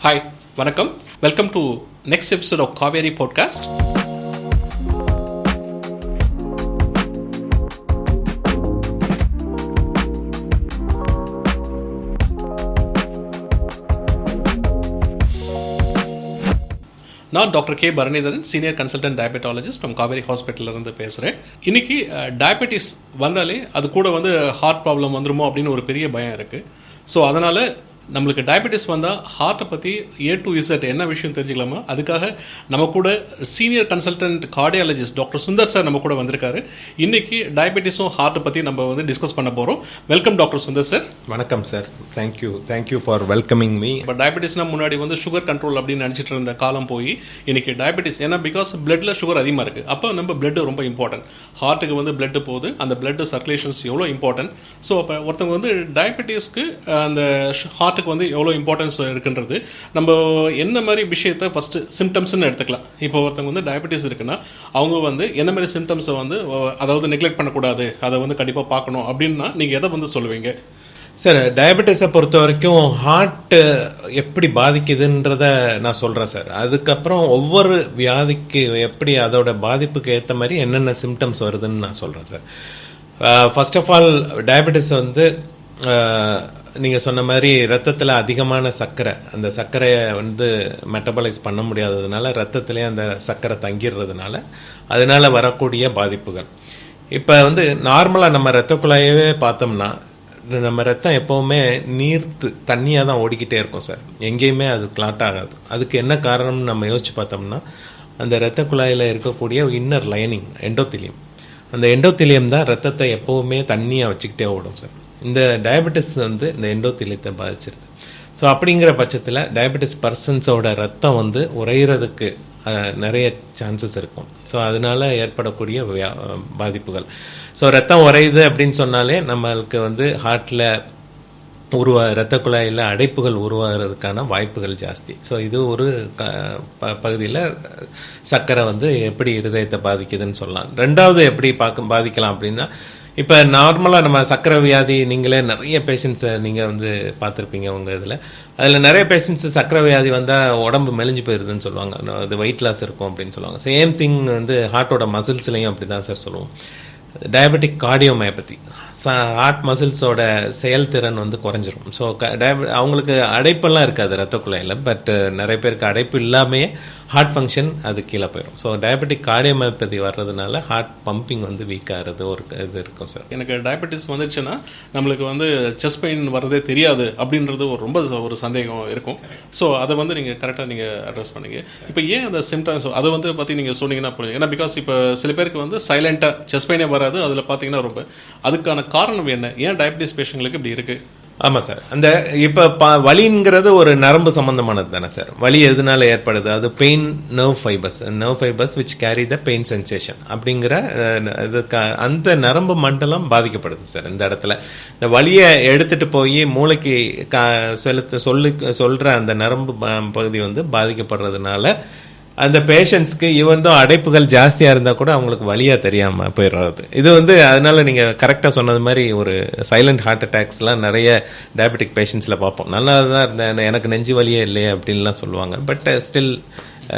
Hi, வணக்கம். Welcome to next episode of Kaveri Podcast. நான் doctor K Bharanidharan, senior consultant diabetologist from Kaveri ஹாஸ்பிட்டலில் இருந்து பேசுகிறேன். இன்றைக்கி டயபெட்டிஸ் வந்தாலே அது கூட ஹார்ட் ப்ராப்ளம் வந்துருமோ அப்படின்னு ஒரு பெரிய பயம் இருக்குது. ஸோ அதனால் நம்மளுக்கு டயபெட்டிஸ் வந்தால் ஹார்ட்டை பற்றி A to Z என்ன விஷயம் தெரிஞ்சுக்கலாமா, அதுக்காக நம்ம கூட senior consultant cardiologist doctor Sundar sir நம்ம கூட வந்திருக்காரு. இன்றைக்கி டயபெட்டிஸும் ஹார்ட்டை பற்றி நம்ம டிஸ்கஸ் பண்ண போகிறோம். Welcome doctor Sundar sir. வணக்கம் sir. Thank you for welcoming me. இப்போ டயபெட்டிஸ்னால் முன்னாடி சுகர் கண்ட்ரோல் அப்படின்னு நினச்சிட்டு இருந்த காலம் போய் இன்றைக்கி டயபெட்டிஸ், ஏன்னா பிகாஸ் பிளட்டில் சுகர் அதிகமாக இருக்குது. அப்போ நம்ம பிளட்டு ரொம்ப இம்பார்ட்டன்ட். ஹார்ட்டுக்கு பிளட்டு போகுது, அந்த பிளட்டு சர்க்குலேஷன்ஸ் எவ்வளோ இம்பார்ட்டன்ட். ஸோ அப்போ ஒருத்தவங்க டயபெட்டிஸ்க்கு அந்த ஹார்ட்டுக்கு எவ்வளோ இம்பார்ட்டன்ஸ் இருக்குன்றது நம்ம என்ன மாதிரி விஷயத்தை ஃபர்ஸ்ட் சிம்டம்ஸ்ன்னு எடுத்துக்கலாம். இப்போ ஒருத்தவங்க டயபெட்டிஸ் இருக்குன்னா அவங்க என்ன மாதிரி சிம்டம்ஸை அதாவது நெக்லெக்ட் பண்ணக்கூடாது, அதை கண்டிப்பாக பார்க்கணும் அப்படின்னா நீங்கள் எதை சொல்லுவீங்க? சார், டயபெட்டிஸை பொறுத்த வரைக்கும் ஹார்ட் எப்படி பாதிக்குதுன்றத நான் சொல்கிறேன் சார். அதுக்கப்புறம் ஒவ்வொரு வியாதிக்கு எப்படி அதோட பாதிப்புக்கு ஏற்ற மாதிரி என்னென்ன சிம்டம்ஸ் வருதுன்னு நான் சொல்கிறேன் sir. First of all, diabetes நீங்கள் சொன்ன மாதிரி ரத்தத்தில் அதிகமான சர்க்கரை, அந்த சர்க்கரையை மெட்டபலைஸ் பண்ண முடியாததுனால ரத்தத்திலே அந்த சர்க்கரை தங்கிடுறதுனால அதனால வரக்கூடிய பாதிப்புகள். இப்போ நார்மலாக நம்ம ரத்த குழாயவே பார்த்தோம்னா நம்ம ரத்தம் எப்போவுமே நீர்த்து தண்ணியாக தான் ஓடிக்கிட்டே இருக்கும் சார். எங்கேயுமே அது கிளாட் ஆகாது. அதுக்கு என்ன காரணம்னு நம்ம யோசிச்சு பார்த்தோம்னா, அந்த ரத்த குழாயில் இருக்கக்கூடிய இன்னர் லைனிங் எண்டோத்திலியம், அந்த எண்டோத்திலியம் தான் ரத்தத்தை எப்போவுமே தண்ணியாக வச்சுக்கிட்டே ஓடும் சார். இந்த டயபெட்டிஸ் இந்த எண்டோத்திலியத்தை பாதிச்சிருது. ஸோ அப்படிங்கிற பட்சத்தில் டயபெட்டிஸ் பர்சன்ஸோட ரத்தம் உறையிறதுக்கு நிறைய சான்சஸ் இருக்கும். ஸோ அதனால ஏற்படக்கூடிய பாதிப்புகள். ஸோ ரத்தம் உறையுது அப்படின்னு சொன்னாலே நம்மளுக்கு ஹார்ட்டில் இரத்த குழாயில் அடைப்புகள் உருவாகிறதுக்கான வாய்ப்புகள் ஜாஸ்தி. ஸோ இது ஒரு பகுதியில் சர்க்கரை எப்படி இருதயத்தை பாதிக்குதுன்னு சொல்லலாம். ரெண்டாவது எப்படி பாதிக்கலாம் அப்படின்னா, இப்போ நார்மலாக நம்ம சர்க்கரை வியாதி, நீங்களே நிறைய பேஷண்ட்ஸை நீங்கள் பார்த்துருப்பீங்க உங்கள் இதில். அதில் நிறைய பேஷண்ட்ஸு சர்க்கரை வியாதி வந்தால் உடம்பு மெலிஞ்சு போயிடுதுன்னு சொல்லுவாங்க, அது வெயிட் லாஸ் இருக்கும் அப்படின்னு சொல்லுவாங்க. சேம் திங் ஹார்ட்டோட மசில்ஸ்லையும் அப்படி தான் சார் சொல்லுவோம். டயபெட்டிக் கார்டியோமயோபதி, ஹார்ட் மசில்ஸோட செயல்திறன் குறைஞ்சிரும். ஸோ அவங்களுக்கு அடைப்பெல்லாம் இருக்காது ரத்த குழாயில், பட் நிறைய பேருக்கு அடைப்பு இல்லாமையே ஹார்ட் ஃபங்க்ஷன் அது கீழே போயிடும். ஸோ டயபெட்டிக் கார்டியோமயோபதி வர்றதுனால ஹார்ட் பம்பிங் வீக் ஆகிறது ஒரு இது இருக்கும் சார். எனக்கு டயபெட்டிஸ் வந்துச்சுன்னா நம்மளுக்கு செஸ்ட் பெயின் வர்றதே தெரியாது அப்படின்றது ரொம்ப ஒரு சந்தேகம் இருக்கும். ஸோ அதை நீங்கள் கரெக்டாக நீங்கள் அட்ரஸ் பண்ணீங்க. இப்போ ஏன் அந்த சிம்டம்ஸ் அதை பற்றி நீங்கள் சொன்னீங்கன்னா புரியும். ஏன்னா பிகாஸ் இப்போ சில பேருக்கு சைலண்டாக செஸ்ட் பெயினே வராது, அதில் பார்த்தீங்கன்னா ரொம்ப அதுக்கான காரணம் என்ன? ஏன் டயபெட்டிஸ் பேஷண்ட்களுக்கு இப்படி இருக்கு? ஆமாம் சார், அந்த இப்போ வலிங்கிறது ஒரு நரம்பு சம்பந்தமானது தானே சார். வலி எதனால ஏற்படுது? அது pain nerve fibres which carry the pain sensation அப்படிங்கிற அந்த நரம்பு மண்டலம் பாதிக்கப்படுது சார். இந்த இடத்துல இந்த வலியை எடுத்துட்டு போய் மூளைக்கு சொல்ற அந்த நரம்பு பகுதி பாதிக்கப்படுறதுனால அந்த பேஷண்ட்ஸ்க்கு அடைப்புகள் ஜாஸ்தியாக இருந்தால் கூட அவங்களுக்கு வலியாக தெரியாமல் போயிடுறது. இது அதனால நீங்கள் கரெக்டாக சொன்னது மாதிரி ஒரு சைலண்ட் ஹார்ட் அட்டாக்ஸ்லாம் நிறைய டயபெட்டிக் பேஷண்ட்ஸில் பார்ப்போம். நல்லா தான் இருந்தேன், எனக்கு நெஞ்சு வலியே இல்லையே அப்படின்லாம் சொல்லுவாங்க, பட் ஸ்டில்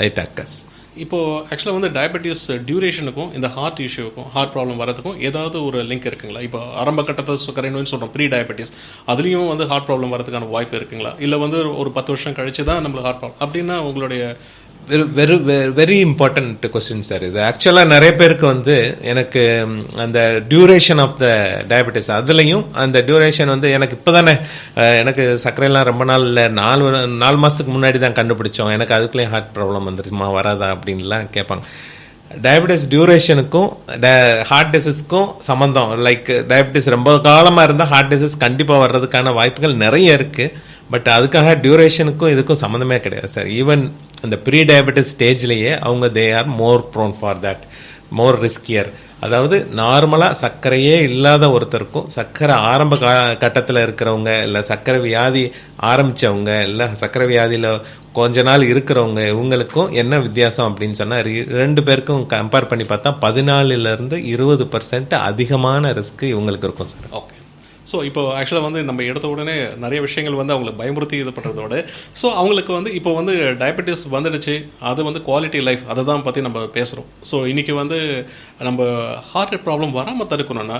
இட் அக்கர்ஸ். இப்போது ஆக்சுவலாக டயபெட்டிஸ் டியூரேஷனுக்கும் இந்த ஹார்ட் இஷ்யூக்கும் ஹார்ட் ப்ராப்ளம் வரதுக்கும் ஏதாவது ஒரு லிங்க் இருக்குங்களா? இப்போ ஆரம்ப கட்டத்தை சர்க்கரை நோய்னு சொல்கிறோம், ப்ரீ டயபெட்டிஸ், அதுலேயும் ஹார்ட் ப்ராப்ளம் வரதுக்கான வாய்ப்பு இருக்குங்களா? இல்லை ஒரு 10 வருஷம் கழிச்சு தான் நம்மளுக்கு ஹார்ட் ப்ராப்ளம் அப்படின்னா உங்களுடைய வெரி இம்பார்ட்டன்ட் கொஸ்டின் சார் இது. ஆக்சுவலாக நிறைய பேருக்கு எனக்கு அந்த டியூரேஷன் ஆஃப் த டயபெட்டிஸ், அதுலேயும் அந்த டியூரேஷன் எனக்கு இப்போ தானே, எனக்கு சர்க்கரைலாம் ரொம்ப நாள் இல்லை, 4 மாதத்துக்கு முன்னாடி தான் கண்டுபிடிச்சோம், எனக்கு அதுக்குள்ளேயும் ஹார்ட் ப்ராப்ளம் வந்துருச்சுமா வராதா அப்படின்லாம் கேட்பாங்க. டயபெட்டிஸ் டியூரேஷனுக்கும் ஹார்ட் டிசீஸ்க்கும் சம்மந்தம். லைக் டயபெட்டிஸ் ரொம்ப காலமாக இருந்தால் ஹார்ட் டிசீஸ் கண்டிப்பாக வர்றதுக்கான வாய்ப்புகள் நிறைய இருக்குது. பட் அதுக்காக டியூரேஷனுக்கும் இதுக்கும் சம்மந்தமே கிடையாது சார். ஈவன் அந்த ப்ரீ டயபெட்டிஸ் ஸ்டேஜ்லேயே அவங்க they are more prone for that, more riskier. அதாவது நார்மலாக சர்க்கரையே இல்லாத ஒருத்தருக்கும் சர்க்கரை ஆரம்ப கட்டத்தில் இருக்கிறவங்க, இல்லை சர்க்கரை வியாதி ஆரம்பித்தவங்க, இல்லை சர்க்கரை வியாதியில் கொஞ்ச நாள் இருக்கிறவங்க, இவங்களுக்கும் என்ன வித்தியாசம் அப்படின்னு சொன்னால் 2 பேருக்கும் கம்பேர் பண்ணி பார்த்தா 14% 20% அதிகமான ரிஸ்க் இவங்களுக்கு இருக்கும் சார். ஓகே. ஸோ இப்போ ஆக்சுவலாக வந்து நம்ம எடுத்த உடனே நிறைய விஷயங்கள் வந்து அவங்களை பயமுறுத்தி இது பண்ணுறதோட ஸோ அவங்களுக்கு வந்து இப்போ வந்து டயபெட்டிஸ் வந்துடுச்சு, அது வந்து குவாலிட்டி லைஃப் அதை தான் பற்றி நம்ம பேசுகிறோம். ஸோ இன்றைக்கி வந்து நம்ம ஹார்ட் ப்ராப்ளம் வராமல் தடுக்கணும்னா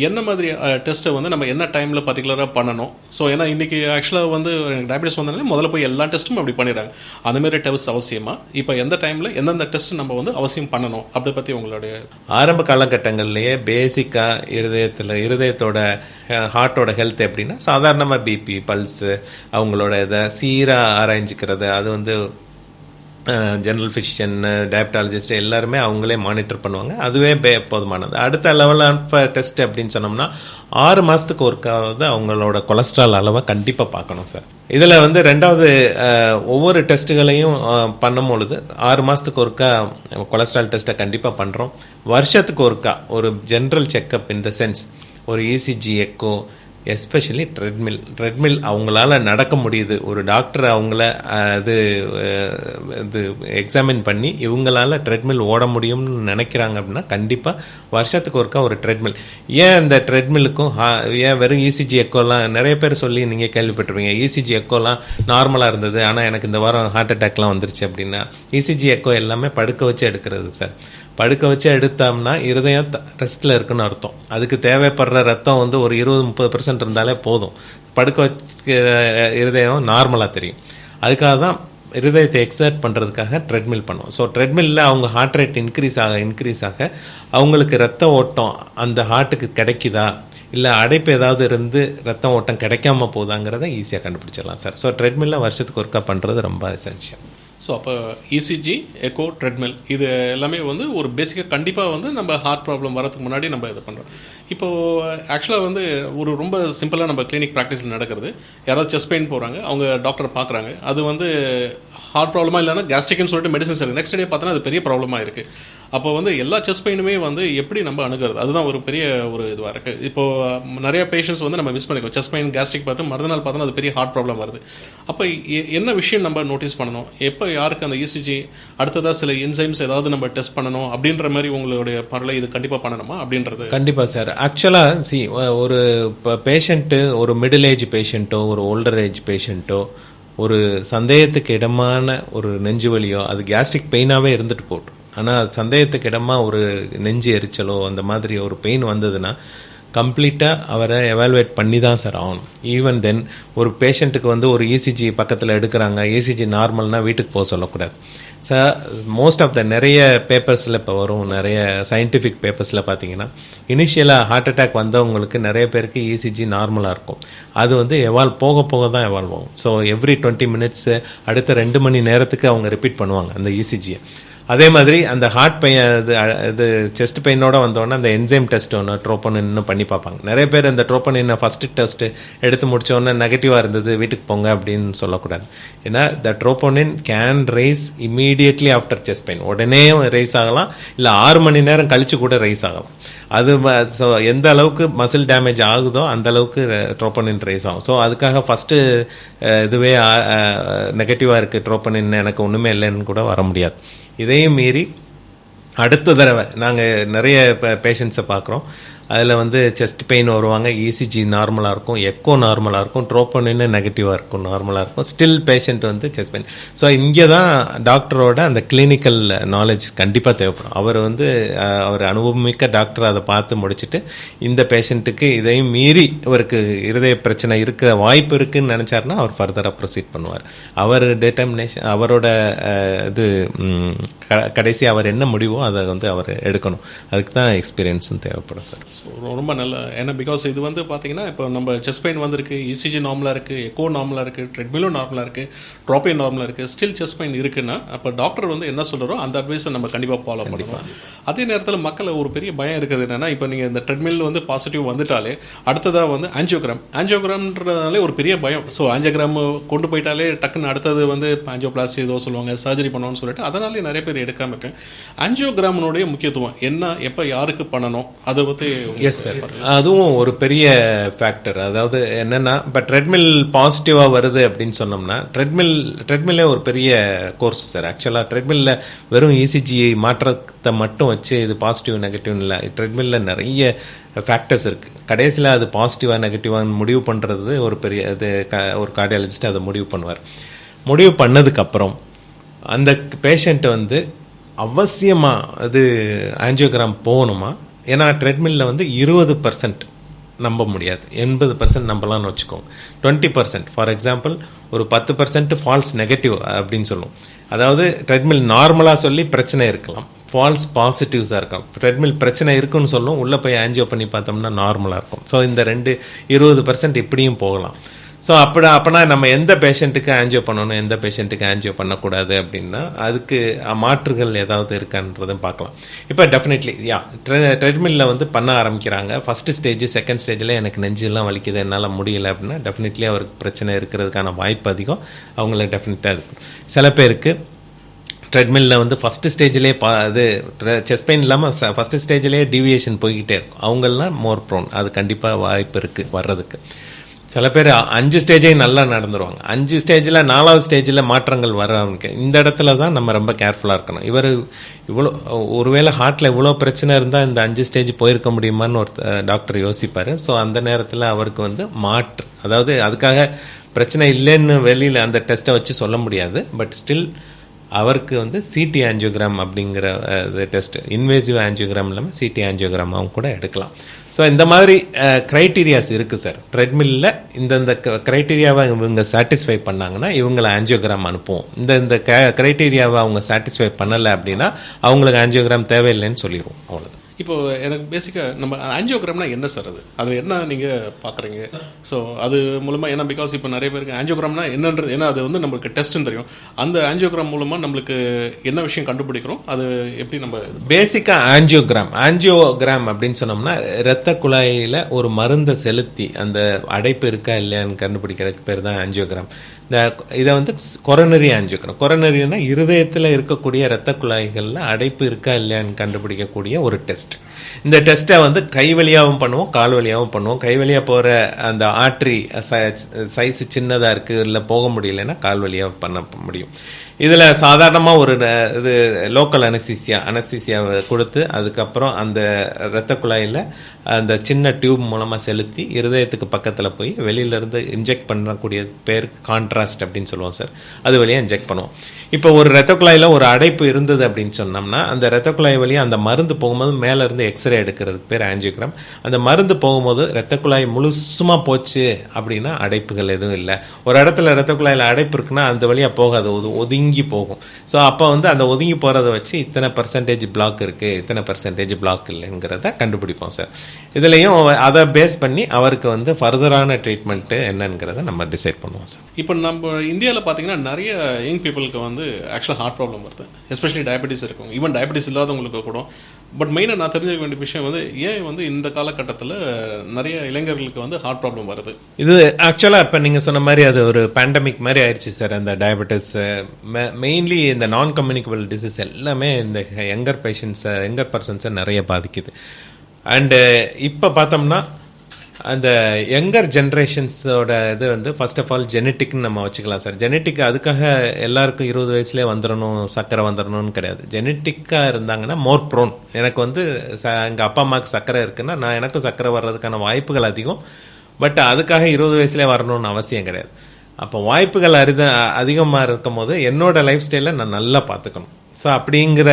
என்ன மாதிரி டெஸ்ட்டை வந்து நம்ம என்ன டைமில் பர்டிகுலராக பண்ணணும்? ஸோ ஏன்னா இன்றைக்கி ஆக்சுவலாக வந்து டயபெட்டிஸ் வந்ததுனால முதல்ல போய் எல்லா டெஸ்ட்டும் அப்படி பண்ணிடுறாங்க. அந்தமாரி டெஸ்ட் அவசியமா? இப்போ எந்த டைமில் எந்தெந்த டெஸ்ட் நம்ம வந்து அவசியம் பண்ணணும் அதை பற்றி உங்களுடைய ஆரம்ப காலகட்டங்கள்லேயே பேசிக்காக இருதயத்தோட ஹார்ட்டோட ஹெல்த் எப்படின்னா சாதாரணமாக பிபி, பல்ஸு, அவங்களோட இதை சீராக ஆராய்ஞ்சிக்கிறது, அது வந்து ஜெனரல் ஃபிசிஷியன், டயபெட்டாலஜிஸ்ட் எல்லாருமே அவங்களே மானிட்டர் பண்ணுவாங்க. அதுவே போதுமானது. அடுத்த லெவல் ஆஃப் டெஸ்ட் அப்படின்னு சொன்னோம்னா 6 மாதத்துக்கு ஒருக்காவது அவங்களோட கொலஸ்ட்ரால் அளவை கண்டிப்பாக பார்க்கணும் சார். இதில் வந்து ரெண்டாவது ஒவ்வொரு டெஸ்ட்டுகளையும் பண்ணும் பொழுது 6 மாதத்துக்கு ஒருக்கா கொலஸ்ட்ரால் டெஸ்ட்டை கண்டிப்பாக பண்ணுறோம். வருஷத்துக்கு ஒருக்கா ஒரு general checkup in the sense ஒரு இசிஜி, எக்கோ, எஸ்பெஷலி ட்ரெட்மில் அவங்களால நடக்க முடியுது, ஒரு டாக்டர் அவங்கள இது எக்ஸாமின் பண்ணி இவங்களால ட்ரெட்மில் ஓட முடியும்னு நினைக்கிறாங்க அப்படின்னா கண்டிப்பாக வருஷத்துக்கு ஒருக்கா ஒரு ட்ரெட்மில். ஏன் இந்த ட்ரெட்மிலுக்கும் ஏன் வெறும் இசிஜி எக்கோலாம் நிறைய பேர் சொல்லி நீங்கள் கேள்விப்பட்டிருப்பீங்க, இசிஜி எக்கோலாம் நார்மலாக இருந்தது ஆனால் எனக்கு இந்த வாரம் ஹார்ட் அட்டாக்லாம் வந்துருச்சு அப்படின்னா. இசிஜி எக்கோ எல்லாமே படுக்க வச்சு எடுக்கிறது சார். படுக்க வச்சு எடுத்தோம்னா இருதயம் ரெஸ்ட்டில் இருக்குன்னு அர்த்தம். அதுக்கு தேவைப்படுற ரத்தம் வந்து ஒரு 20-30% இருந்தாலே போதும். படுக்க வச்சு இருதயம் நார்மலாக தெரியும். அதுக்காக தான் இருதயத்தை எக்ஸர்ட் பண்ணுறதுக்காக ட்ரெட்மில் பண்ணுவோம். ஸோ ட்ரெட்மில்ல அவங்க ஹார்ட் ரேட் இன்க்ரீஸ் ஆக அவங்களுக்கு ரத்த ஓட்டம் அந்த ஹார்ட்டுக்கு கிடைக்குதா இல்லை அடைப்பு ஏதாவது இருந்து ரத்த ஓட்டம் கிடைக்காம போதாங்கிறத ஈஸியாக கண்டுபிடிச்சிடலாம் சார். ஸோ ட்ரெட்மில்ல வருஷத்துக்கு ஒருக்கா பண்ணுறது ரொம்ப எசென்ஷியல். ஸோ அப்போ இசிஜி, எக்கோ, ட்ரெட்மில் இது எல்லாமே வந்து ஒரு பேசிக்காக கண்டிப்பாக வந்து நம்ம ஹார்ட் ப்ராப்ளம் வரதுக்கு முன்னாடி நம்ம இதை பண்ணுறோம். இப்போது ஆக்சுவலாக வந்து ஒரு ரொம்ப சிம்பிளாக நம்ம கிளினிக் ப்ராக்டிஸில் நடக்கிறது, யாராவது செஸ்ட் பெயின் போகிறாங்க, அவங்க டாக்டரை பார்க்குறாங்க, அது வந்து ஹார்ட் ப்ராப்ளமாக இல்லைன்னா கேஸ்ட்ரிக்னு சொல்லிட்டு மெடிசன்ஸ் இருக்குது. நெக்ஸ்ட் டே பார்த்தோன்னா அது பெரிய ப்ராப்ளமாக இருக்குது. அப்போ வந்து எல்லா செஸ்ட் பெயினுமே வந்து எப்படி நம்ம அணுகிறது, அதுதான் ஒரு பெரிய ஒரு இதுவாக இருக்குது. இப்போது நிறைய பேஷண்ட்ஸ் வந்து நம்ம மிஸ் பண்ணிக்கோம், செஸ்ட் பெயின், கேஸ்ட்ரிக் பார்த்து மறுநாள் பார்த்தோன்னா அது பெரிய ஹார்ட் ப்ராப்ளம் வருது. அப்போ என்ன விஷயம் நம்ம நோட்டீஸ் பண்ணணும், எப்போ யாருக்கு அந்த இசிஜி, அடுத்ததாக சில என்சைம்ஸ் ஏதாவது நம்ம டெஸ்ட் பண்ணணும் அப்படின்ற மாதிரி உங்களுடைய பரலை இது கண்டிப்பாக பண்ணணுமா அப்படின்றது? கண்டிப்பாக சார். ஆக்சுவலாக ஒரு பேஷண்ட்டு, ஒரு மிடில் ஏஜ் பேஷண்ட்டோ ஒரு ஓல்டர் ஏஜ் பேஷண்ட்டோ ஒரு சந்தேகத்துக்கு இடமான ஒரு நெஞ்சு வலியோ அது கேஸ்ட்ரிக் பெயினாகவே இருந்துட்டு போட்டும். ஆனால் சந்தேகத்துக்கு இடமாக ஒரு நெஞ்சு எரிச்சலோ அந்த மாதிரி ஒரு பெயின் வந்ததுன்னா கம்ப்ளீட்டாக அவரை எவாலுவேட் பண்ணி தான் சார் ஆகணும். ஈவன் தென் ஒரு பேஷண்ட்டுக்கு வந்து ஒரு இசிஜி பக்கத்தில் எடுக்கிறாங்க, இசிஜி நார்மல்னால் வீட்டுக்கு போக சொல்லக்கூடாது சார். மோஸ்ட் ஆஃப் த நிறைய பேப்பர்ஸில் இப்போ வரும், நிறைய சயின்டிஃபிக் பேப்பர்ஸில் பார்த்தீங்கன்னா இனிஷியலாக ஹார்ட் அட்டாக் வந்தவங்களுக்கு நிறைய பேருக்கு இசிஜி நார்மலாக இருக்கும். அது வந்து போக போக தான் எவால்வ் ஆகும். ஸோ எவ்ரி 20 மினிட்ஸு அடுத்த 2 மணி நேரத்துக்கு அவங்க ரிப்பீட் பண்ணுவாங்க அந்த இசிஜியை. அதே மாதிரி அந்த ஹார்ட் பெயின் இது செஸ்ட் பெயினோட வந்தோடனே அந்த என்சைம் டெஸ்ட் ஒன்று ட்ரோபோனின்னு பண்ணி பார்ப்பாங்க. நிறைய பேர் அந்த ட்ரோபோனின் ஃபஸ்ட்டு டெஸ்ட்டு எடுத்து முடித்தோடனே நெகட்டிவாக இருந்தது வீட்டுக்கு போங்க அப்படின்னு சொல்லக்கூடாது. ஏன்னா the troponin can rise immediately after chest pain, உடனே ரைஸ் ஆகலாம், இல்லை 6 மணி நேரம் கழித்து கூட ரைஸ் ஆகலாம். அது ஸோ எந்த அளவுக்கு மசில் டேமேஜ் ஆகுதோ அந்த அளவுக்கு ட்ரோபோனின் ரைஸ் ஆகும். ஸோ அதுக்காக ஃபஸ்ட்டு இதுவே நெகட்டிவாக இருக்குது ட்ரோபோனின் எனக்கு ஒன்றுமே இல்லைன்னு கூட வர முடியாது. இதையும் மீறி அடுத்த தடவை நாங்கள் நிறைய பேஷண்ட்ஸை பார்க்குறோம். அதில் வந்து செஸ்ட் பெயின் வருவாங்க, இசிஜி நார்மலாக இருக்கும், எக்கோ நார்மலாக இருக்கும், ட்ரோபோனின் நெகட்டிவாக இருக்கும், நார்மலாக இருக்கும், ஸ்டில் பேஷண்ட் வந்து செஸ்ட் பெயின். ஸோ இங்கே தான் டாக்டரோட அந்த கிளினிக்கல் நாலேஜ் கண்டிப்பாக தேவைப்படும். அவர் வந்து அவர் அனுபவமிக்க டாக்டர் அதை பார்த்து முடிச்சுட்டு இந்த பேஷண்ட்டுக்கு இதையும் மீறி இவருக்கு இருதய பிரச்சனை இருக்க வாய்ப்பு இருக்குதுன்னு நினச்சாருன்னா அவர் ஃபர்தராக ப்ரொசீட் பண்ணுவார். அவர் டெட்டர்மினேஷன், அவரோட இது கடைசி அவர் என்ன முடிவோ அதை வந்து அவர் எடுக்கணும். அதுக்கு தான் எக்ஸ்பீரியன்ஸும் தேவைப்படும் சார். ஸோ ரொம்ப நல்ல, ஏன்னா பிகாஸ் இது வந்து பார்த்தீங்கன்னா இப்போ நம்ம செஸ்ட் பெயின் வந்திருக்கு, இசிஜி நார்மலாக இருக்குது, எக்கோ நார்மலாக இருக்குது, ட்ரெட்மிலும் நார்மலாக இருக்குது, ட்ரோபோனின் நார்மலாக இருக்குது, ஸ்டில் செஸ்ட் பெயின் இருக்குன்னா அப்போ டாக்டர் வந்து என்ன சொல்கிறாரோ அந்த அட்வைஸை நம்ம கண்டிப்பாக ஃபாலோ பண்ணிக்கலாம். அதே நேரத்தில் மக்கள் ஒரு பெரிய பயம் இருக்குது என்னென்னா, இப்போ நீங்கள் இந்த ட்ரெட்மில் வந்து பாசிட்டிவ் வந்துட்டாலே அடுத்ததாக வந்து ஆஞ்சியோகிராம்ன்றதுனாலே ஒரு பெரிய பயம். ஸோ ஆஞ்சியோகிராம் கொண்டு போயிட்டாலே டக்குன்னு அடுத்தது வந்து ஆஞ்சியோபிளாஸ்டி ஏதோ சொல்லுவாங்க, சர்ஜரி பண்ணணும்னு சொல்லிட்டு அதனாலே நிறைய பேர் எடுக்காமல் இருக்கேன். ஆஞ்சியோகிராமனுடைய முக்கியத்துவம் என்ன, எப்போ யாருக்கு பண்ணணும், அதை பற்றி எஸ் சார், அதுவும் ஒரு பெரிய ஃபேக்டர். அதாவது என்னன்னா, இப்போ ட்ரெட்மில் பாசிட்டிவாக வருது அப்படின்னு சொன்னோம்னா, ட்ரெட்மில்லே ஒரு பெரிய கோர்ஸ் சார். ஆக்சுவலாக ட்ரெட்மில்ல வெறும் இசிஜி மாற்றத்தை மட்டும் வச்சு இது பாசிட்டிவ் நெகட்டிவ் இல்லை. ட்ரெட்மில்ல நிறைய ஃபேக்டர்ஸ் இருக்குது. கடைசியில் அது பாசிட்டிவாக நெகட்டிவாக முடிவு பண்ணுறது ஒரு பெரிய இது ஒரு கார்டியாலஜிஸ்ட் அதை முடிவு பண்ணுவார். முடிவு பண்ணதுக்கப்புறம் அந்த பேஷண்ட்டை வந்து அவசியமாக அது ஆஞ்சியோகிராம் போகணுமா? ஏன்னா ட்ரெட்மில்ல வந்து 20% நம்ப முடியாது, 80% நம்பலாம்னு வச்சுக்கோங்க. 20% ஃபார் எக்ஸாம்பிள் ஒரு 10% ஃபால்ஸ் நெகட்டிவ் அப்படின்னு சொல்லுவோம். அதாவது ட்ரெட்மில் நார்மலாக சொல்லி பிரச்சனை இருக்கலாம், ஃபால்ஸ் பாசிட்டிவ்ஸாக இருக்கும். ட்ரெட்மில் பிரச்சனை இருக்குன்னு சொல்லும், உள்ளே போய் ஆஞ்சியோ பண்ணி பார்த்தோம்னா நார்மலாக இருக்கும். ஸோ இந்த 20% இப்படியும் போகலாம். ஸோ அப்போனா நம்ம எந்த பேஷண்ட்டுக்கு ஆஞ்சியோ பண்ணணும், எந்த பேஷண்ட்டுக்கு ஆஞ்சியோ பண்ணக்கூடாது அப்படின்னா அதுக்கு மாற்றுகள் ஏதாவது இருக்கான்றதும் பார்க்கலாம். இப்போ டெஃபினெட்லி ட்ரெட்மில்ல வந்து பண்ண ஆரம்பிக்கிறாங்க. ஃபஸ்ட்டு ஸ்டேஜ் செகண்ட் ஸ்டேஜில் எனக்கு நெஞ்செல்லாம் வலிக்குது, என்னால் முடியலை அப்படின்னா டெஃபினெட்லி அவருக்கு பிரச்சனை இருக்கிறதுக்கான வாய்ப்பு அதிகம். அவங்கள டெஃபினட்டாக இருக்கும். சில பேருக்கு ட்ரெட்மில்ல வந்து ஃபஸ்ட்டு ஸ்டேஜ்லேயே அது செஸ்ட் பெயின் இல்லாமல் ஃபஸ்ட்டு ஸ்டேஜ்லேயே டீவியேஷன் போய்கிட்டே இருக்கும். அவங்கெல்லாம் மோர் ப்ரோன், அது கண்டிப்பாக வாய்ப்பு இருக்குது வர்றதுக்கு. சில பேர் 5 ஸ்டேஜையும் நல்லா நடந்துருவாங்க. 5 ஸ்டேஜில் 4வது ஸ்டேஜில் மாற்றங்கள் வர ஆரம்பிக்கும். இந்த இடத்துல தான் நம்ம ரொம்ப கேர்ஃபுல்லாக இருக்கணும். இவர் இவ்வளோ ஒருவேளை ஹார்ட்டில் இவ்வளோ பிரச்சனை இருந்தால் இந்த 5 ஸ்டேஜ் போயிருக்க முடியுமான்னு ஒரு டாக்டர் யோசிப்பார். ஸோ அந்த நேரத்தில் அவருக்கு வந்து அதாவது அதுக்காக பிரச்சனை இல்லைன்னு வெளியில் அந்த டெஸ்ட்டை வச்சு சொல்ல முடியாது. பட் ஸ்டில் அவருக்கு வந்து சிடி ஆஞ்சியோகிராம் அப்படிங்கிற டெஸ்ட், இன்வேசிவ் ஆஞ்சியோகிராம் இல்லாமல் சிடி ஆஞ்சியோகிராமாவும் கூட எடுக்கலாம். ஸோ இந்த மாதிரி க்ரைட்டீரியாஸ் இருக்குது சார். ட்ரெட்மில்ல இந்த க்ரைட்டீரியாவை இவங்க சாட்டிஸ்ஃபை பண்ணாங்கன்னா இவங்களை ஆஞ்சியோகிராம் அனுப்புவோம். இந்த க்ரைட்டீரியாவை அவங்க சாட்டிஸ்ஃபை பண்ணலை அப்படின்னா அவங்களுக்கு ஆஞ்சியோகிராம் தேவையில்லைன்னு சொல்லிடுவோம். அவ்வளோதான். இப்போ எனக்கு பேசிக்காக நம்ம ஆஞ்சியோகிராம்னா என்ன சார், அது என்ன நீங்கள் பார்க்குறீங்க? ஸோ அது மூலமாக ஏன்னா பிகாஸ் இப்போ நிறைய பேருக்கு ஆஞ்சியோகிராம்னா என்னன்றது, ஏன்னா அது வந்து நம்மளுக்கு டெஸ்ட்னு தெரியும். அந்த ஆஞ்சியோகிராம் மூலமாக நம்மளுக்கு என்ன விஷயம் கண்டுபிடிக்கிறோம், அது எப்படி நம்ம பேசிக்காக ஆஞ்சியோகிராம் அப்படின்னு சொன்னோம்னா இரத்த குழாயில் ஒரு மருந்தை செலுத்தி அந்த அடைப்பு இருக்கா இல்லையான்னு கண்டுபிடிக்கிறதுக்கு பேர் தான் ஆஞ்சியோகிராம். இதை வந்து கொரோனரி ஆஞ்சியோகிராம், கொரோனரினா இருதயத்தில் இருக்கக்கூடிய இரத்த குழாய்களில் அடைப்பு இருக்கா இல்லையான்னு கண்டுபிடிக்கக்கூடிய ஒரு டெஸ்ட். இந்த டெஸ்ட்டை வந்து கை வழியாகவும் பண்ணுவோம், கால் வழியாகவும் பண்ணுவோம். கை வழியாக போகிற அந்த ஆர்ட்ரி சைஸ் சின்னதாக இருக்குது, இல்லை போக முடியலைன்னா கால் வழியாக பண்ண முடியும். இதில் சாதாரணமாக ஒரு இது லோக்கல் அனஸ்தீசியாவை கொடுத்து அதுக்கப்புறம் அந்த இரத்த குழாயில் அந்த சின்ன டியூப் மூலமாக செலுத்தி இருதயத்துக்கு பக்கத்தில் போய் வெளியிலேருந்து இன்ஜெக்ட் பண்ணக்கூடிய பேர் கான்ட்ராஸ்ட் அப்படின்னு சொல்லுவோம் சார். அது வழியாக இன்ஜெக்ட் பண்ணுவோம். இப்போ ஒரு இரத்த குழாயில் ஒரு அடைப்பு இருந்தது அப்படின்னு சொன்னோம்னா அந்த இரத்த குழாய் வழியாக அந்த மருந்து போகும்போது மேலேருந்து எக்ஸ்ரே எடுக்கிறதுக்கு பேர் ஆஞ்சியோகிராம். அந்த மருந்து போகும்போது இரத்த குழாய் முழுசுமாக போச்சு அப்படின்னா அடைப்புகள் எதுவும் இல்லை. ஒரு இடத்துல இரத்த குழாயில் அடைப்பு இருக்குன்னா அந்த வழியாக போகாது, ஒதுங்கி போகும். ஸோ அப்போ வந்து அந்த ஒதுங்கி போகிறத வச்சு இத்தனை % பிளாக் இருக்குது, இத்தனை % பிளாக் இல்லைங்கிறத கண்டுபிடிப்போம் சார். இதுலேயும் அதை பேஸ் பண்ணி அவருக்கு வந்து ஃபர்தரான ட்ரீட்மெண்ட்டு என்னங்கிறத நம்ம டிசைட் பண்ணுவோம் சார். இப்போ நம்ம இந்தியாவில் பார்த்தீங்கன்னா நிறைய யங் பீப்புளுக்கு வந்து ஆக்சுவலாக ஹார்ட் ப்ராப்ளம் வருது, எஸ்பெஷலி டயபெட்டிஸ் இருக்கும், ஈவன் டயபெட்டிஸ் இல்லாதவங்களுக்கு கூட. பட் மெயினாக நான் தெரிஞ்சுக்க வேண்டிய விஷயம் வந்து ஏன் வந்து இந்த காலகட்டத்தில் நிறைய இளைஞர்களுக்கு வந்து ஹார்ட் ப்ராப்ளம் வருது. இது ஆக்சுவலாக இப்போ நீங்கள் சொன்ன மாதிரி அது ஒரு பேண்டமிக் மாதிரி ஆயிடுச்சு சார். அந்த டயபெட்டிஸ் மெயின்லி இந்த நான் கம்யூனிகபிள் டிசீஸ் எல்லாமே இந்த யங்கர் பர்சன்ஸை நிறைய பாதிக்குது. அண்டு இப்போ பார்த்தோம்னா அந்த யங்கர் ஜென்ரேஷன்ஸோட இது வந்து ஃபர்ஸ்ட் ஆஃப் ஆல் ஜெனட்டிக்னு நம்ம வச்சுக்கலாம் சார். ஜெனட்டிக் அதுக்காக எல்லாருக்கும் 20 வயசுலேயே வந்துடணும், சர்க்கரை வந்துடணும்னு கிடையாது. ஜெனட்டிக்காக இருந்தாங்கன்னா மோர் ப்ரோன். எனக்கு வந்து எங்கள் அப்பா அம்மாவுக்கு சர்க்கரை இருக்குன்னா எனக்கும் சர்க்கரை வர்றதுக்கான வாய்ப்புகள் அதிகம். பட் அதுக்காக 20 வயசுலேயே வரணும்னு அவசியம் கிடையாது. அப்போ வாய்ப்புகள் அதிகமாக இருக்கும் போது என்னோட லைஃப் ஸ்டைலை நான் நல்லா பார்த்துக்கணும். ஸோ அப்படிங்கிற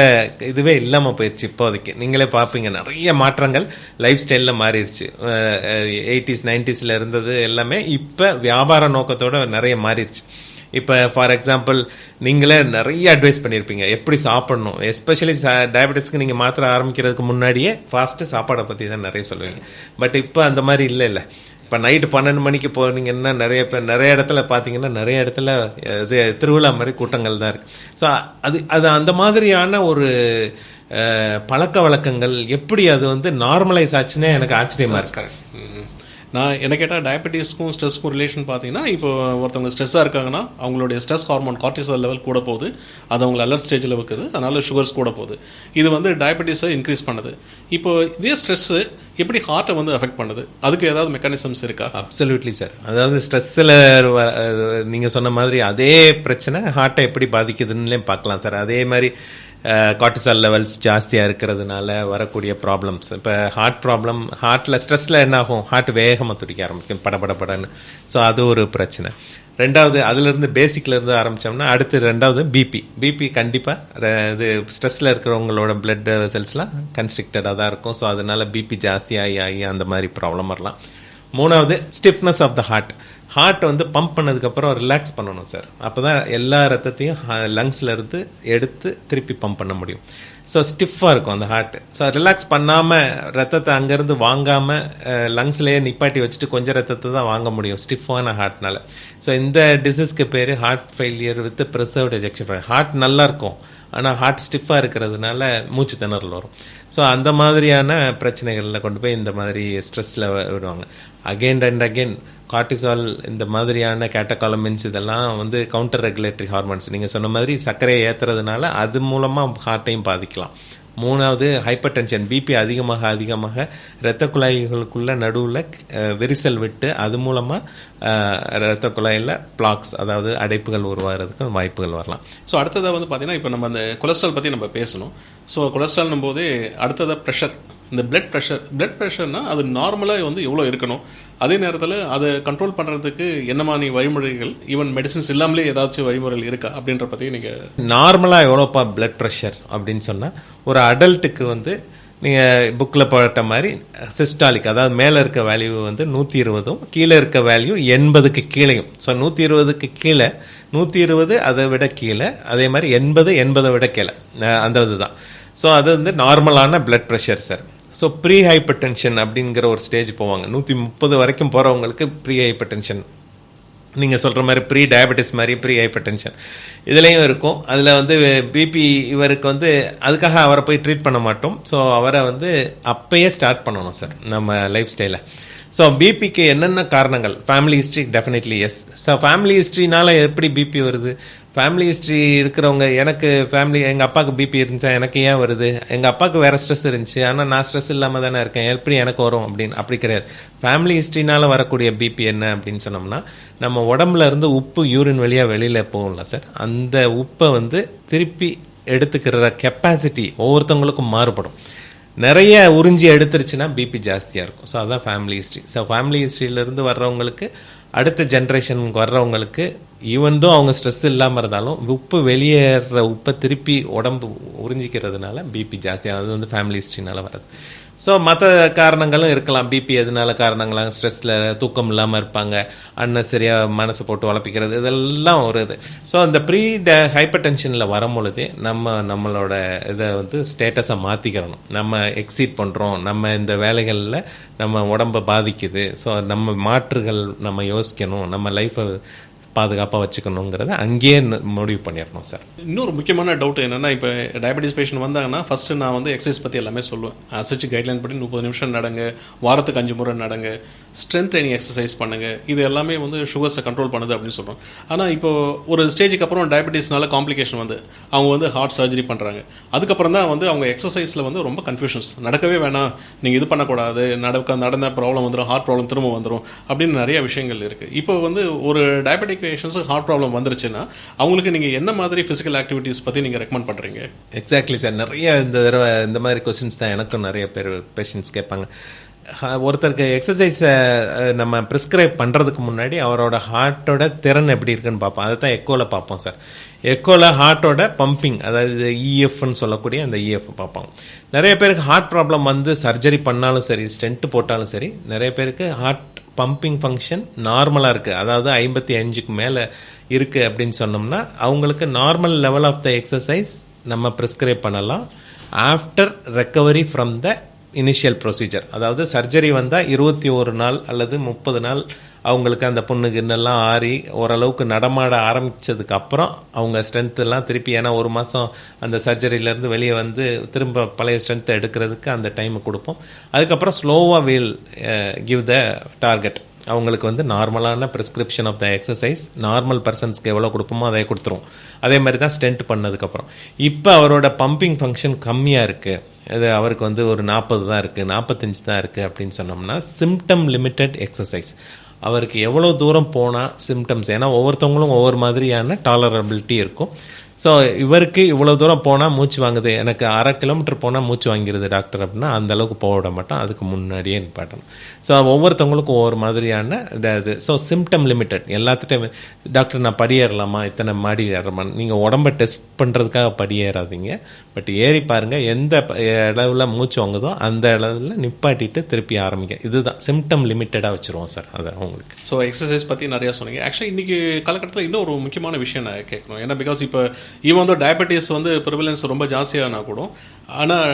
இதுவே இல்லாமல் போயிடுச்சு. இப்போதைக்கு நீங்களே பார்ப்பீங்க நிறைய மாற்றங்கள் லைஃப் ஸ்டைலில் மாறிடுச்சு. 80s 90s இருந்தது எல்லாமே இப்போ வியாபார நோக்கத்தோடு நிறைய மாறிடுச்சு. இப்போ ஃபார் எக்ஸாம்பிள் நீங்களே நிறைய அட்வைஸ் பண்ணியிருப்பீங்க எப்படி சாப்பிடணும். எஸ்பெஷலி டயபெட்டிஸ்க்கு நீங்கள் மாத்திரை ஆரம்பிக்கிறதுக்கு முன்னாடியே ஃபாஸ்ட்டு சாப்பாடை பற்றி தான் நிறைய சொல்லுவீங்க. பட் இப்போ அந்த மாதிரி இல்லை. இப்போ நைட்டு 12 மணிக்கு போனீங்கன்னா நிறைய இடத்துல பார்த்தீங்கன்னா நிறைய இடத்துல இது திருவிழா மாதிரி கூட்டங்கள் தான் இருக்குது. ஸோ அது அந்த மாதிரியான ஒரு பழக்க வழக்கங்கள் எப்படி அது வந்து நார்மலைஸ் ஆச்சுன்னே எனக்கு ஆச்சரியமாக இருக்கு. நான் என்ன கேட்டால் டயபெட்டிஸ்க்கும் ஸ்ட்ரெஸ்க்கும் ரிலேஷன் பார்த்தீங்கன்னா இப்போ ஒருத்தவங்க ஸ்ட்ரெஸ்ஸாக இருக்காங்கன்னா அவங்களுடைய ஸ்ட்ரெஸ் ஹார்மோன் கார்டிசால் லெவல் கூட போகுது, அது அவங்க அலர்ட் ஸ்டேஜில் வைக்குது, அதனால சுகர்ஸ் கூட போகுது. இது வந்து டயபெட்டிஸை இன்க்ரீஸ் பண்ணுது. இப்போ இதே ஸ்ட்ரெஸ்ஸு எப்படி ஹார்ட்டை வந்து அஃபெக்ட் பண்ணுது, அதுக்கு ஏதாவது மெக்கானிசம்ஸ் இருக்கா? Absolutely sir. அதாவது ஸ்ட்ரெஸ்ஸில் நீங்கள் சொன்ன மாதிரி அதே பிரச்சனை ஹார்ட்டை எப்படி பாதிக்குதுன்னு பார்க்கலாம் சார். அதே மாதிரி கார்டிசால் லெவல்ஸ் ஜாஸ்தியாக இருக்கிறதுனால வரக்கூடிய ப்ராப்ளம்ஸ். இப்போ ஹார்ட் ப்ராப்ளம், ஹார்ட்டில் ஸ்ட்ரெஸ்ஸில் என்ன ஆகும், ஹார்ட் வேகமாக துடிக்க ஆரம்பிக்கும் படன்னு. ஸோ அது ஒரு பிரச்சனை. ரெண்டாவது அதுலேருந்து பேசிக்லேருந்து ஆரம்பித்தோம்னா அடுத்து ரெண்டாவது பிபி கண்டிப்பாக இது ஸ்ட்ரெஸ்ஸில் இருக்கிறவங்களோட பிளட் வெசல்ஸ்லாம் கன்ஸ்ட்ரிக்டடாக தான் இருக்கும். ஸோ அதனால பிபி ஜாஸ்தி ஆகி அந்த மாதிரி ப்ராப்ளம் வரலாம். மூணாவது ஸ்டிஃப்னஸ் ஆஃப் த ஹார்ட் வந்து பம்ப் பண்ணதுக்கப்புறம் ரிலாக்ஸ் பண்ணணும் சார். அப்போ தான் எல்லா ரத்தத்தையும் லங்ஸில் இருந்து எடுத்து திருப்பி பம்ப் பண்ண முடியும். ஸோ ஸ்டிஃபாக இருக்கும் அந்த ஹார்ட். ஸோ ரிலாக்ஸ் பண்ணாமல் ரத்தத்தை அங்கேருந்து வாங்காமல் லங்ஸ்லேயே நிப்பாட்டி வச்சுட்டு கொஞ்சம் ரத்தத்தை தான் வாங்க முடியும் ஸ்டிஃபான ஹார்ட்னால. ஸோ இந்த டிசீஸ்க்கு பேர் heart failure with preserved ejection. Heart நல்லா இருக்கும், ஆனால் ஹார்ட் ஸ்டிஃபாக இருக்கிறதுனால மூச்சு திணறல் வரும். ஸோ அந்த மாதிரியான பிரச்சனைகளில் கொண்டு போய் இந்த மாதிரி ஸ்ட்ரெஸ்ஸில் விடுவாங்க. அகெயின் அண்ட் அகெயின் கார்டிசால் இந்த மாதிரியான கேட்டகாலமின்ஸ் இதெல்லாம் வந்து கவுண்டர் ரெகுலேட்டரி ஹார்மோன்ஸ். நீங்கள் சொன்ன மாதிரி சர்க்கரையை ஏற்றுறதுனால அது மூலமாக ஹார்ட்டையும் பாதிக்கலாம். மூணாவது ஹைப்பர் டென்ஷன், பிபி அதிகமாக இரத்த குழாய்களுக்குள்ள நடுவில் விரிசல் விட்டு அது மூலமாக இரத்த குழாயில் பிளாக்ஸ், அதாவது அடைப்புகள் உருவாகிறதுக்கு வாய்ப்புகள் வரலாம். ஸோ அடுத்ததாக வந்து பார்த்தீங்கன்னா இப்போ நம்ம அந்த கொலஸ்ட்ரால் பற்றி நம்ம பேசணும். ஸோ கொலஸ்ட்ரால்னும் போதே அடுத்ததாக ப்ரெஷர், இந்த பிளட் ப்ரெஷர்னா அது நார்மலாக வந்து எவ்வளோ இருக்கணும், அதே நேரத்தில் அதை கண்ட்ரோல் பண்ணுறதுக்கு என்ன மாதிரி வழிமுறைகள், ஈவன் மெடிசின்ஸ் இல்லாமலே ஏதாச்சும் வழிமுறைகள் இருக்கா அப்படின்ற பற்றி நீங்கள். நார்மலாக எவ்வளோப்பா பிளட் ப்ரெஷர் அப்படின்னு சொன்னால் ஒரு அடல்ட்டுக்கு வந்து நீங்கள் புக்கில் போட்ட மாதிரி சிஸ்டாலிக், அதாவது மேலே இருக்க வேல்யூ வந்து 120, கீழே இருக்க வேல்யூ 80க்கு கீழேயும். ஸோ 120க்கு கீழே, 120 அதை விட கீழே, அதே மாதிரி 80 விட கீழே, அந்த இதுதான். ஸோ அது வந்து நார்மலான blood pressure sir. So pre hypertension அப்படிங்கிற ஒரு ஸ்டேஜ் போவாங்க. 130 வரைக்கும் போகிறவங்களுக்கு ப்ரீ ஹைப்பர் டென்ஷன். நீங்கள் சொல்கிற மாதிரி ப்ரீ டயபெட்டிஸ் மாதிரி ப்ரீ ஹைப்பர் டென்ஷன் இதுலேயும் இருக்கும். அதில் வந்து பிபி இவருக்கு வந்து அதுக்காக அவரை போய் ட்ரீட் பண்ண மாட்டோம். ஸோ அவரை வந்து அப்பயே ஸ்டார்ட் பண்ணணும் சார் நம்ம லைஃப் ஸ்டைலை. ஸோ பிபிக்கு என்னென்ன காரணங்கள்? Family history definitely yes. So family ஹிஸ்ட்ரினால எப்படி பிபி வருது? ஃபேமிலி ஹிஸ்ட்ரி இருக்கிறவங்க, எனக்கு ஃபேமிலி எங்கள் அப்பாவுக்கு பிபி இருந்துச்சா, எனக்கு ஏன் வருது? எங்கள் அப்பாவுக்கு வேறு ஸ்ட்ரெஸ் இருந்துச்சு, ஆனால் நான் ஸ்ட்ரெஸ் இல்லாமல் தானே இருக்கேன், எப்படி எனக்கு வரும் அப்படின்னு? அப்படி கிடையாது. ஃபேமிலி ஹிஸ்ட்ரினால் வரக்கூடிய பிபி என்ன அப்படின்னு சொன்னோம்னா, நம்ம உடம்புல இருந்து உப்பு யூரின் வழியாக வெளியில் போகும்ல சார், அந்த உப்பை வந்து திருப்பி எடுத்துக்கிற கெப்பாசிட்டி ஒவ்வொருத்தவங்களுக்கும் மாறுபடும். நிறைய உறிஞ்சி எடுத்துருச்சுன்னா பிபி ஜாஸ்தியாக இருக்கும். ஸோ அதுதான் ஃபேமிலி ஹிஸ்ட்ரி. ஸோ ஃபேமிலி ஹிஸ்ட்ரியிலேருந்து வர்றவங்களுக்கு அடுத்த ஜென்ரேஷனுக்கு வர்றவங்களுக்கு ஈவன் அவங்க ஸ்ட்ரெஸ் இல்லாமல் இருந்தாலும் உப்பு வெளியேற உப்பை திருப்பி உடம்பு உறிஞ்சிக்கிறதுனால பிபி ஜாஸ்தியாக, அது வந்து ஃபேமிலி ஹிஸ்ட்ரினால வர்றது. ஸோ மற்ற காரணங்களும் இருக்கலாம். பிபி எதனால காரணங்களாக, ஸ்ட்ரெஸ்ஸில் தூக்கம் இல்லாமல் இருப்பாங்க, அன்னசரியாக மனசை போட்டு வளர்ப்பிக்கிறது, இதெல்லாம் ஒரு இது. ஸோ அந்த ப்ரீ ஹைப்பர் டென்ஷனில் வரும்பொழுதே நம்மளோட இதை வந்து ஸ்டேட்டஸை மாற்றிக்கிறணும். நம்ம எக்ஸீட் பண்ணுறோம், நம்ம இந்த வேலைகளில் நம்ம உடம்பை பாதிக்குது, ஸோ நம்ம மாற்றுகள் நம்ம யோசிக்கணும், நம்ம லைஃப்பை பாதுகாப்பாக வச்சுக்கணுங்கிறத அங்கேயே முடிவு பண்ணிடணும் சார். இன்னொரு முக்கியமான டவுட் என்னென்னா, இப்போ டயபெட்டிஸ் பேஷண்ட் வந்தாங்கன்னா ஃபஸ்ட்டு நான் வந்து எக்ஸசைஸ் பற்றி எல்லாமே சொல்லுவேன். அசச்சு கைட்லைன் படி 30 நிமிஷம் நடங்க, வாரத்துக்கு 5 முறை நடங்க, ஸ்ட்ரென்த் ட்ரைனிங் எக்ஸசைஸ் பண்ணுங்கள், இது எல்லாமே வந்து சுகர்ஸை கண்ட்ரோல் பண்ணுது அப்படின்னு சொல்கிறோம். ஆனால் இப்போ ஒரு ஸ்டேஜுக்கு அப்புறம் டயபெட்டிஸ்னால காம்ப்ளிகேஷன் வந்து அவங்க வந்து ஹார்ட் சர்ஜரி பண்ணுறாங்க. அதுக்கப்புறம் தான் வந்து அவங்க எக்ஸசைஸில் வந்து ரொம்ப கன்ஃபியூஷன்ஸ், நடக்கவே வேணாம், நீங்கள் இது பண்ணக்கூடாது, நடந்த ப்ராப்ளம் வந்துடும், ஹார்ட் ப்ராப்ளம் திரும்ப வந்துடும் அப்படின்னு நிறைய விஷயங்கள் இருக்குது. இப்போ வந்து ஒரு டயபெட்டிக் பேஷண்ட்ஸுக்கு ஹார்ட் ப்ராப்ளம் வந்துருச்சுன்னா அவங்களுக்கு நீங்கள் என்ன மாதிரி ஃபிசிக்கல் ஆக்டிவிட்டீஸ் பற்றி நீங்கள் ரெக்கமெண்ட் பண்ணுறீங்க? Exactly sir. நிறைய இந்த தடவை இந்த மாதிரி கொஸ்டின்ஸ் தான் எனக்கும் நிறைய பேர் பேஷண்ட்ஸ் கேட்பாங்க. ஒருத்தருக்கு எக்ஸசைஸை நம்ம ப்ரிஸ்கிரைப் பண்ணுறதுக்கு முன்னாடி அவரோட ஹார்ட்டோட திறன் எப்படி இருக்குன்னு பார்ப்போம். அதை தான் எக்கோவில் பார்ப்போம் சார். எக்கோவில் ஹார்ட்டோட பம்பிங், அதாவது இஎஃப்னு சொல்லக்கூடிய அந்த இஎஃப் பார்ப்போம். நிறைய பேருக்கு ஹார்ட் ப்ராப்ளம் வந்து சர்ஜரி பண்ணாலும் சரி, ஸ்டென்ட் போட்டாலும் சரி, நிறைய பேருக்கு ஹார்ட் பம்பிங் ஃபங்க்ஷன் நார்மலாக இருக்குது, அதாவது 55க்கு மேலே இருக்குது அப்படின்னு சொன்னோம்னா அவங்களுக்கு normal level of the exercise நம்ம ப்ரிஸ்கிரைப் பண்ணலாம் after recovery from the initial procedure. அதாவது சர்ஜரி வந்தால் 21 நாள் அல்லது 30 நாள் அவங்களுக்கு அந்த புண்ணுக்கு இன்னெல்லாம் ஆறி ஓரளவுக்கு நடமாட ஆரம்பித்ததுக்கு அப்புறம் அவங்க ஸ்ட்ரென்த்தெல்லாம் திருப்பி, ஏன்னா ஒரு மாதம் அந்த சர்ஜரியிலேருந்து வெளியே வந்து திரும்ப பழைய ஸ்ட்ரென்த்தை எடுக்கிறதுக்கு அந்த டைமை கொடுப்போம். அதுக்கப்புறம் ஸ்லோவாக வில் கிவ் த டார்கெட். அவங்களுக்கு வந்து நார்மலான prescription of the exercise normal பர்சன்ஸ்க்கு எவ்வளோ கொடுப்போமோ அதை கொடுத்துருவோம். அதே மாதிரி தான் ஸ்டென்ட் பண்ணதுக்கப்புறம். இப்போ அவரோட பம்பிங் ஃபங்க்ஷன் கம்மியாக இருக்குது, அது அவருக்கு வந்து ஒரு 40 தான் இருக்குது, 45 தான் இருக்குது அப்படின்னு சொன்னோம்னா சிம்டம் லிமிட்டட் எக்ஸசைஸ். அவருக்கு எவ்வளோ தூரம் போனால் சிம்டம்ஸ், ஏன்னா ஒவ்வொருத்தவங்களும் ஒவ்வொரு மாதிரியான டாலரபிலிட்டி இருக்கும். ஸோ இவருக்கு இவ்வளோ தூரம் போனால் மூச்சு வாங்குது, எனக்கு 1/2 கிலோமீட்டர் போனால் மூச்சு வாங்கிடுது டாக்டர் அப்படின்னா அந்த அளவுக்கு போக விட மாட்டோம், அதுக்கு முன்னாடியே நிப்பாட்டணும். ஸோ ஒவ்வொருத்தவங்களுக்கும் ஒவ்வொரு மாதிரியான இது. So symptom limited. எல்லாத்துட்டையும் டாக்டர் நான் படியேறலாமா, இத்தனை மாடி ஏறலாமா, நீங்கள் உடம்பை டெஸ்ட் பண்ணுறதுக்காக படியேறாதீங்க. பட் ஏறி பாருங்கள், எந்த அளவில் மூச்சு வாங்குதோ அந்த அளவில் நிப்பாட்டிட்டு திருப்பி ஆரம்பிங்க. இதுதான் சிம்டம் லிமிட்டடாக வச்சுருவோம் சார் அதை அவங்களுக்கு. ஸோ எக்ஸசைஸ் பற்றி நிறையா சொன்னீங்க. ஆக்சுவலி இன்றைக்கி காலகட்டத்தில் இன்னும் ஒரு முக்கியமான விஷயம் நான் கேட்கணும். ஏன்னா பிகாஸ் இப்போ ஈவன் வந்து டயபெட்டிஸ் வந்து ப்ரிவலன்ஸ் ரொம்ப ஜாஸ்தியானா கூட, ஆனால்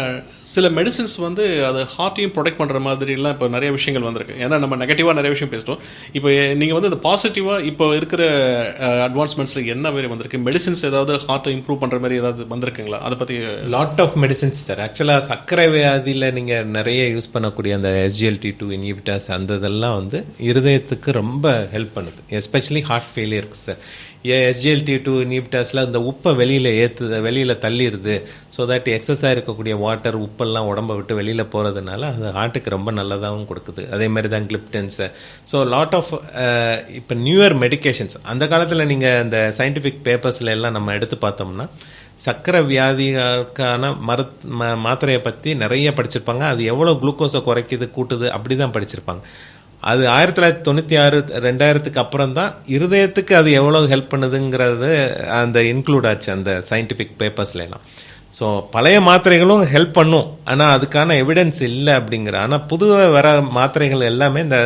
சில மெடிசின்ஸ் வந்து அது ஹார்ட்டையும் ப்ரொடெக்ட் பண்ணுற மாதிரிலாம் இப்போ நிறைய விஷயங்கள் வந்திருக்கு. ஏன்னா நம்ம நெகட்டிவாக நிறைய விஷயம் பேசிட்டோம். இப்போ நீங்கள் வந்து இந்த பாசிட்டிவாக இப்போ இருக்கிற அட்வான்ஸ்மெண்ட்ஸில் என்ன மாதிரி வந்திருக்கு? மெடிசின்ஸ் ஏதாவது ஹார்ட்டை இம்ப்ரூவ் பண்ணுற மாதிரி ஏதாவது வந்திருக்குங்களா? அதை பற்றி லாட் ஆஃப் மெடிசின்ஸ் சார். ஆக்சுவலாக சர்க்கரை வியாதியில் நீங்கள் நிறைய யூஸ் பண்ணக்கூடிய அந்த SGLT2 இன்ஹிபிட்டர்ஸ் அந்த இதெல்லாம் வந்து இருதயத்துக்கு ரொம்ப ஹெல்ப் பண்ணுது, எஸ்பெஷலி ஹார்ட் ஃபெயிலியருக்கு சார். SGLT2 இன்ஹிபிட்டர்ஸில் இந்த உப்பை வெளியில் தள்ளிடுது. ஸோ தட் எக்ஸஸாக இருக்கக்கூடிய வாட்டர் உப்பெல்லாம் உடம்பை விட்டு வெளியில் போகிறதுனால அது ஹார்ட்டுக்கு ரொம்ப நல்லதாகவும் கொடுக்குது. அதே மாதிரி தான் கிளிப்டன்ஸு. ஸோ லாட் ஆஃப் இப்போ நியூயர் மெடிகேஷன்ஸ் அந்த காலத்தில் நீங்கள் இந்த சயின்டிஃபிக் பேப்பர்ஸில் எல்லாம் நம்ம எடுத்து பார்த்தோம்னா சர்க்கரை வியாதிக்கான மாத்திரையை பற்றி நிறைய படிச்சிருப்பாங்க. அது எவ்வளோ குளுக்கோஸை குறைக்குது கூட்டுது அப்படி தான் படிச்சிருப்பாங்க. அது 1996 2000க்கு அப்புறம் தான் இருதயத்துக்கு அது எவ்வளோ ஹெல்ப் பண்ணுதுங்கிறது அந்த இன்க்ளூட் ஆச்சு அந்த சயின்டிஃபிக் பேப்பர்ஸ்லாம். ஸோ பழைய மாத்திரைகளும் ஹெல்ப் பண்ணும், ஆனால் அதுக்கான எவிடன்ஸ் இல்லை அப்படிங்கிற. ஆனால் புதுவாக வர மாத்திரைகள் எல்லாமே இந்த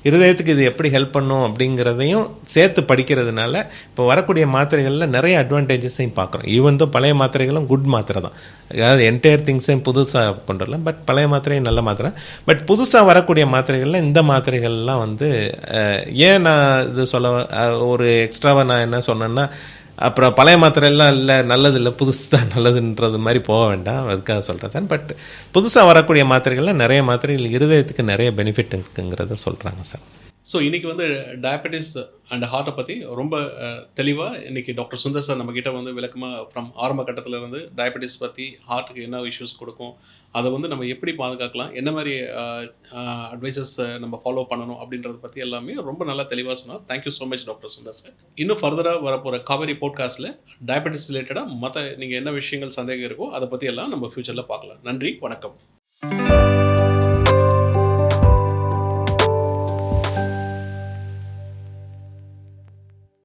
இருதயத்துக்கு இது எப்படி ஹெல்ப் பண்ணும் அப்படிங்கிறதையும் சேர்த்து படிக்கிறதுனால இப்போ வரக்கூடிய மாத்திரைகளில் நிறைய அட்வான்டேஜஸையும் பார்க்குறோம். ஈவன் தான் பழைய மாத்திரைகளும் குட் மாத்திரை தான், அதாவது என்டையர் திங்ஸையும் புதுசாக கொண்டு வரலாம். பட் பழைய மாத்திரையும் நல்ல மாத்திரை. பட் புதுசாக வரக்கூடிய மாத்திரைகளில் இந்த மாத்திரைகள்லாம் வந்து ஏன் நான் இது சொல்ல ஒரு எக்ஸ்ட்ராவாக நான் என்ன சொன்னேன்னா, அப்புறம் பழைய மாத்திரைலாம் இல்லை நல்லது இல்லை புதுசு தான் நல்லதுன்றது மாதிரி போக வேண்டாம், அதுக்காக சொல்கிறேன் சார். பட் புதுசாக வரக்கூடிய மாத்திரைகள்லாம் நிறைய மாத்திரைகள் இருதயத்துக்கு நிறைய பெனிஃபிட் இருக்குங்கிறத சொல்கிறாங்க சார். ஸோ இன்றைக்கி வந்து டயபெட்டிஸ் அண்ட் ஹார்ட்டை பற்றி ரொம்ப தெளிவாக இன்றைக்கி டாக்டர் சுந்தர் சார் நம்மக்கிட்ட வந்து விளக்கமாக ஃப்ரம் ஆரம்ப கட்டத்திலேருந்து டயபெட்டிஸ் பற்றி ஹார்ட்டுக்கு என்ன இஷ்யூஸ் கொடுக்கும், அதை வந்து நம்ம எப்படி பாதுகாக்கலாம், என்ன மாதிரி அட்வைசஸ் நம்ம ஃபாலோ பண்ணணும் அப்படின்றத பற்றி எல்லாமே ரொம்ப நல்லா தெளிவாக சொன்னார். Thank you so much doctor Sundar sir. இன்னும் ஃபர்தராக வரப்போகிற காவேரி போட்காஸ்ட்டில் டயபெட்டிஸ் ரிலேட்டடாக மற்ற நீங்கள் என்ன விஷயங்கள் சந்தேகம் இருக்கோ அதை பற்றி எல்லாம் நம்ம ஃப்யூச்சரில் பார்க்கலாம். நன்றி, வணக்கம்.